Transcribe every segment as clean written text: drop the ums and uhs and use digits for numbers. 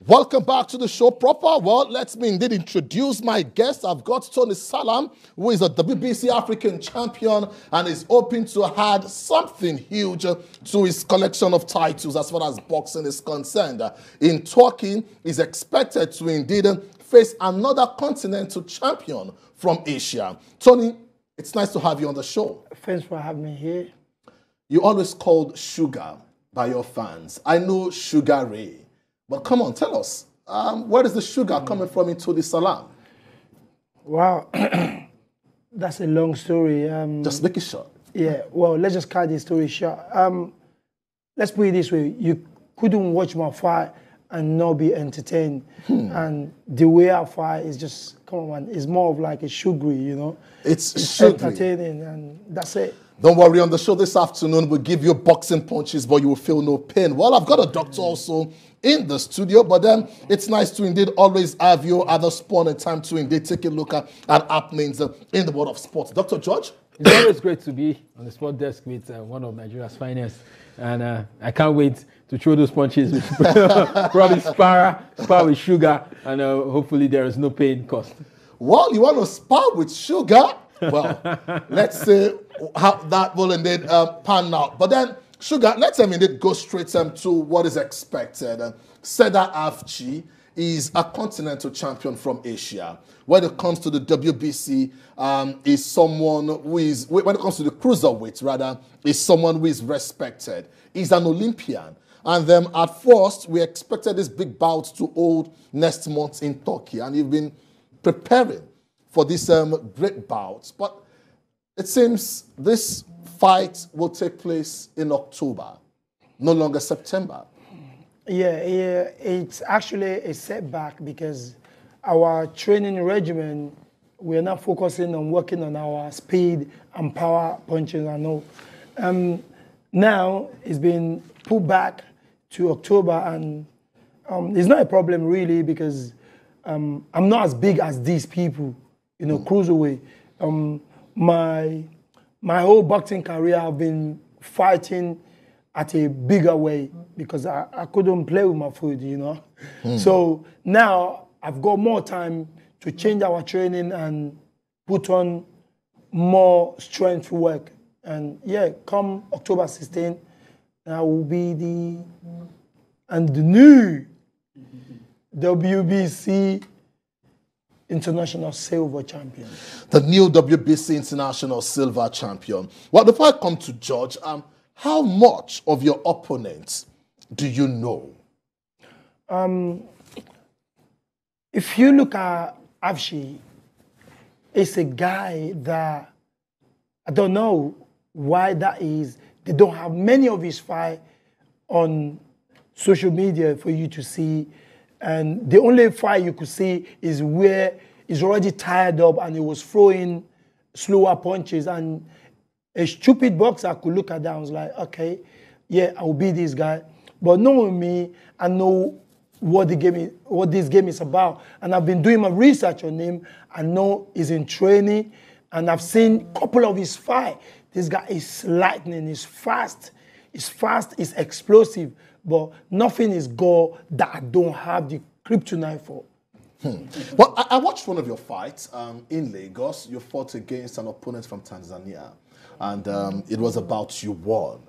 Welcome back to the show proper. Well, let me indeed introduce my guest. I've got Tony Salam, who is a WBC African champion and is hoping to add something huge to his collection of titles as far as boxing is concerned. In Turkey, he's expected to indeed face another continental champion from Asia. Tony, it's nice to have you on the show. Thanks for having me here. You're always called Sugar by your fans. I know Sugar Ray. But come on, tell us, where is the sugar coming from into the Salam? Wow, that's a long story. Just make it short. Yeah, well, let's just cut this story short. Let's put it this way. You couldn't watch my fight and not be entertained. And the way I fight is just, come on, man, it's more of like a sugary, you know? It's entertaining, and that's it. Don't worry, on the show this afternoon, we'll give you boxing punches, but you will feel no pain. Well, I've got a doctor also in the studio, but then it's nice to indeed always have you at the spawn in time to indeed take a look at happenings in the world of sports. Dr. George? It's always great to be on the sport desk with one of Nigeria's finest. And I can't wait to throw those punches with probably spar with sugar, and hopefully there is no pain caused. Well, you want to spar with sugar? Well, let's see how that will indeed pan out. But then, Sugar, let's indeed go straight to what is expected. Serdar Avci is a continental champion from Asia. When it comes to the WBC, is someone who is, when it comes to the cruiserweight, rather, is someone who is respected. He's an Olympian. And then at first, we expected this big bout to hold next month in Turkey. And you've been preparing for this great bout. But it seems this fight will take place in October, no longer September. Yeah, it's actually a setback because our training regimen, we're not focusing on working on our speed and power punches and all. Now it's been put back to October, and it's not a problem really because I'm not as big as these people, you know, cruiserweight. My whole boxing career, I've been fighting at a bigger way because I couldn't play with my food, you know. So now I've got more time to change our training and put on more strength work. And yeah, come October 16th, I will be the new WBC international silver champion. The new WBC international silver champion. Well, before I come to George, how much of your opponents do you know? If you look at Avci, it's a guy that, I don't know why that is. They don't have many of his fight on social media for you to see. And the only fight you could see is where he's already tired up and he was throwing slower punches. And a stupid boxer could look at that and was like, okay, yeah, I'll beat this guy. But knowing me, I know what this game is about. And I've been doing my research on him. I know he's in training. And I've seen a couple of his fights. This guy is lightning, he's fast. He's explosive. But nothing is goal that I don't have the kryptonite for. Well, I watched one of your fights in Lagos. You fought against an opponent from Tanzania. And it was about you won.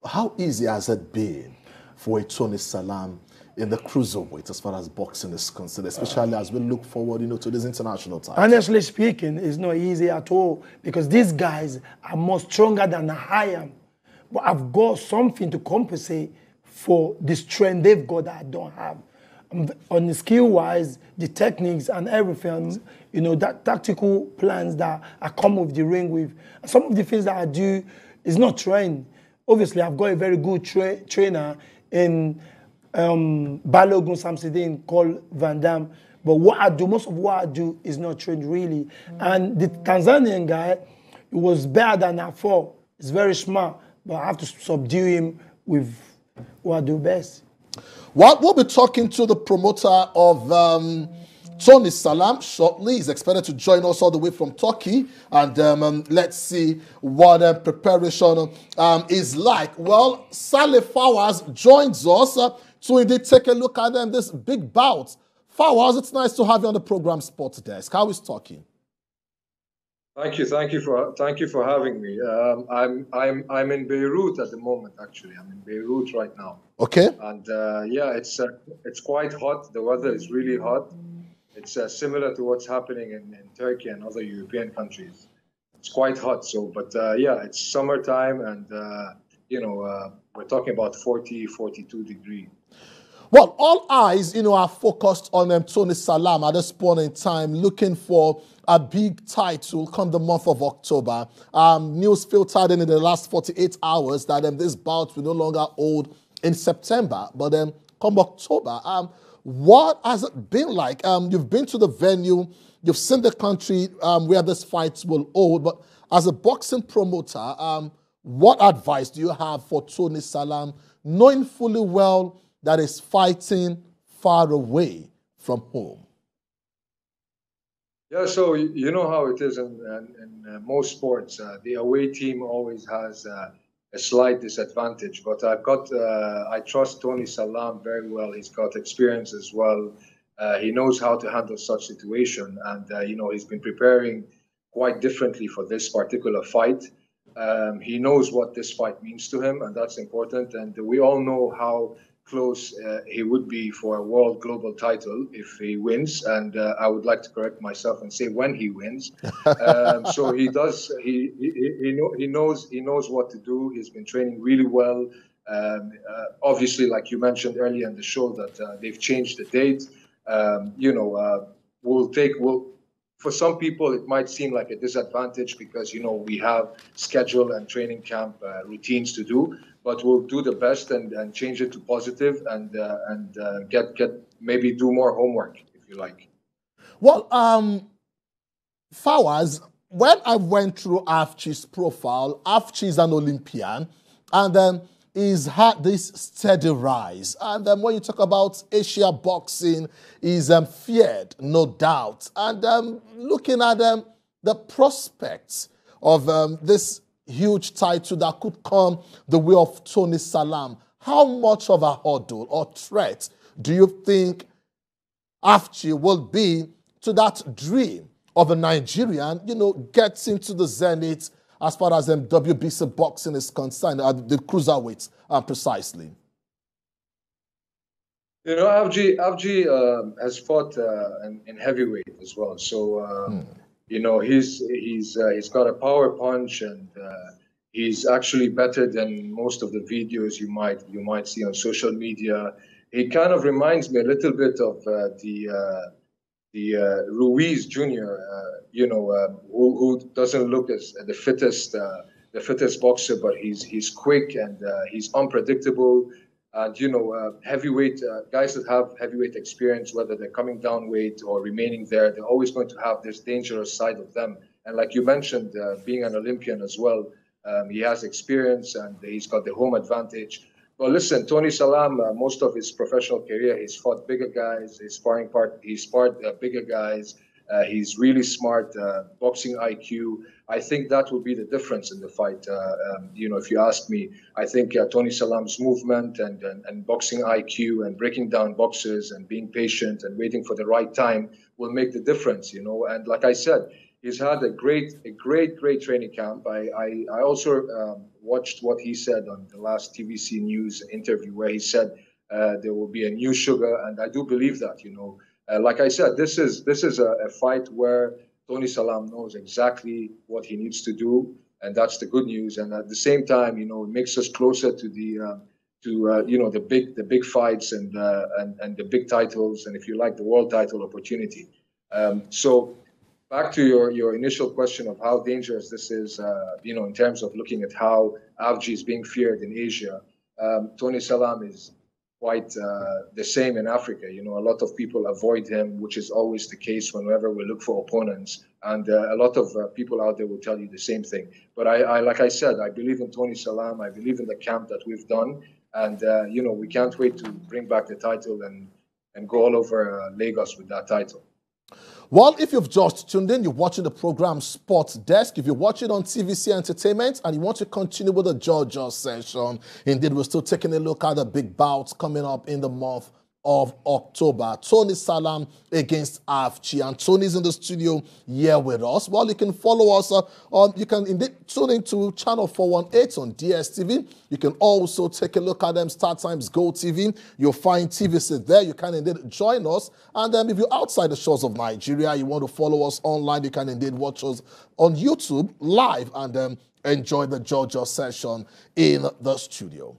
How easy has it been for a Tony Salam in the cruiserweight as far as boxing is concerned, especially as we look forward, you know, to this international time? Honestly speaking, it's not easy at all because these guys are more stronger than I am. But I've got something to compensate for the strength they've got that I don't have. On the skill-wise, the techniques and everything, you know, that tactical plans that I come with the ring with. Some of the things that I do is not trained. Obviously, I've got a very good trainer in Balogun Samsidin called Van Dam. But what I do, most of what I do is not trained really. And the Tanzanian guy, he was better than I thought. He's very smart. But I have to subdue him with what I do best. Well, we'll be talking to the promoter of Tony Salam shortly. He's expected to join us all the way from Turkey. And let's see what preparation is like. Well, Saleh Fawaz joins us to indeed take a look at them, this big bout. Fawaz, it's nice to have you on the program Sports Desk. How is talking? Thank you for having me. I'm in Beirut at the moment. Actually, I'm in Beirut right now. Okay. And yeah, it's quite hot. The weather is really hot. It's similar to what's happening in Turkey and other European countries. It's quite hot. So, but yeah, it's summertime, and you know, we're talking about 40, 42 degrees. Well, all eyes, are focused on Tony Salam at this point in time, looking for a big title come the month of October. News filtered in the last 48 hours that this bout will no longer hold in September, but come October. What has it been like? You've been to the venue, you've seen the country where this fight will hold, but as a boxing promoter, what advice do you have for Tony Salam, knowing fully well that is fighting far away from home? Yeah, so you know how it is in most sports. The away team always has a slight disadvantage, but I trust Tony Salam very well. He's got experience as well. He knows how to handle such situation, and he's been preparing quite differently for this particular fight. He knows what this fight means to him, and that's important. And we all know how close he would be for a world global title if he wins, and I would like to correct myself and say when he wins. So he does. He knows what to do. He's been training really well. Obviously, like you mentioned earlier in the show, that they've changed the date. For some people, it might seem like a disadvantage because we have schedule and training camp routines to do. But we'll do the best and change it to positive and get maybe do more homework, if you like. Well, Fawaz, when I went through Avci's profile, Avci is an Olympian, and he's had this steady rise. And when you talk about Asia boxing, he's feared, no doubt. And looking at the prospects of this huge title that could come the way of Tony Salam, how much of a hurdle or threat do you think Avci will be to that dream of a Nigerian, gets into the zenith as far as WBC boxing is concerned, the cruiserweights precisely? Avci has fought in heavyweight as well, so he's got a power punch, and he's actually better than most of the videos you might see on social media. He kind of reminds me a little bit of the Ruiz Jr. Who doesn't look as the fittest boxer, but he's quick and he's unpredictable. And heavyweight guys that have heavyweight experience, whether they're coming down weight or remaining there, they're always going to have this dangerous side of them. And like you mentioned, being an Olympian as well, he has experience and he's got the home advantage. Well, listen, Tony Salam, most of his professional career, he's fought bigger guys. He's sparred bigger guys. He's really smart, boxing IQ. I think that will be the difference in the fight. If you ask me, I think Tony Salam's movement and boxing IQ and breaking down boxers and being patient and waiting for the right time will make the difference. And like I said, he's had a great training camp. I also watched what he said on the last TVC News interview, where he said there will be a new Sugar, and I do believe that. Like I said, this is a fight where Tony Salam knows exactly what he needs to do, and that's the good news. And at the same time, it makes us closer to the big fights and the big titles, and if you like, the world title opportunity. So back to your initial question of how dangerous this is, in terms of looking at how Avci is being feared in Asia. Tony Salam is quite the same in Africa. A lot of people avoid him, which is always the case whenever we look for opponents. And a lot of people out there will tell you the same thing. But like I said, I believe in Tony Salam. I believe in the camp that we've done. And, we can't wait to bring back the title and go all over Lagos with that title. Well, if you've just tuned in, you're watching the program Sports Desk. If you're watching on TVC Entertainment and you want to continue with the Georgia session, indeed, we're still taking a look at the big bouts coming up in the month of October. Tony Salam against Avci, and Tony's in the studio here with us. Well, you can follow us you can indeed tune into channel 418 on DSTV. You can also take a look at them Star Times Go TV. You'll find TVC there. You can indeed join us. And if you're outside the shores of Nigeria, you want to follow us online, you can indeed watch us on YouTube live and enjoy the Georgia session in the studio.